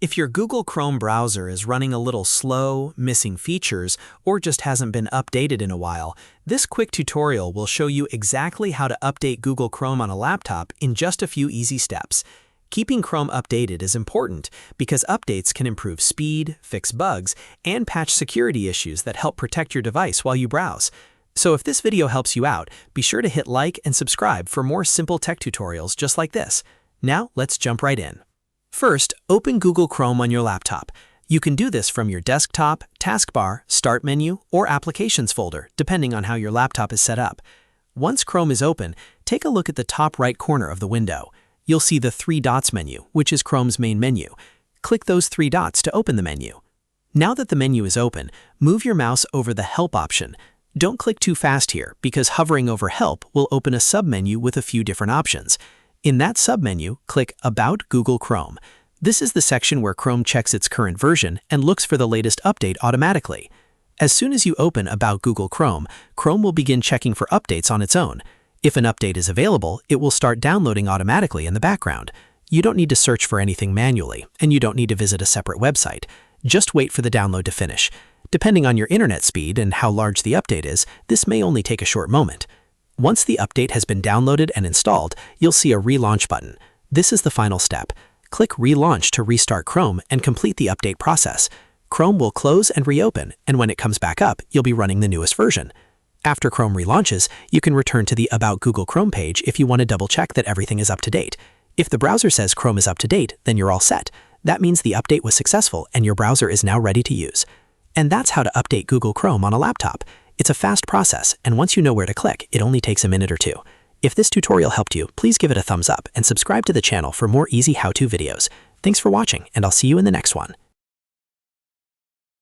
If your Google Chrome browser is running a little slow, missing features, or just hasn't been updated in a while, this quick tutorial will show you exactly how to update Google Chrome on a laptop in just a few easy steps. Keeping Chrome updated is important because updates can improve speed, fix bugs, and patch security issues that help protect your device while you browse. So if this video helps you out, be sure to hit like and subscribe for more simple tech tutorials just like this. Now let's jump right in. First, open Google Chrome on your laptop. You can do this from your desktop, taskbar, start menu, or applications folder, depending on how your laptop is set up. Once Chrome is open, take a look at the top right corner of the window. You'll see the three dots menu, which is Chrome's main menu. Click those three dots to open the menu. Now that the menu is open, move your mouse over the Help option. Don't click too fast here, because hovering over Help will open a submenu with a few different options. In that submenu, click About Google Chrome. This is the section where Chrome checks its current version and looks for the latest update automatically. As soon as you open About Google Chrome, Chrome will begin checking for updates on its own. If an update is available, it will start downloading automatically in the background. You don't need to search for anything manually, and you don't need to visit a separate website. Just wait for the download to finish. Depending on your internet speed and how large the update is, this may only take a short moment. Once the update has been downloaded and installed, you'll see a Relaunch button. This is the final step. Click Relaunch to restart Chrome and complete the update process. Chrome will close and reopen, and when it comes back up, you'll be running the newest version. After Chrome relaunches, you can return to the About Google Chrome page if you want to double-check that everything is up to date. If the browser says Chrome is up to date, then you're all set. That means the update was successful and your browser is now ready to use. And that's how to update Google Chrome on a laptop. It's a fast process, and once you know where to click, it only takes a minute or two. If this tutorial helped you, please give it a thumbs up and subscribe to the channel for more easy how-to videos. Thanks for watching, and I'll see you in the next one.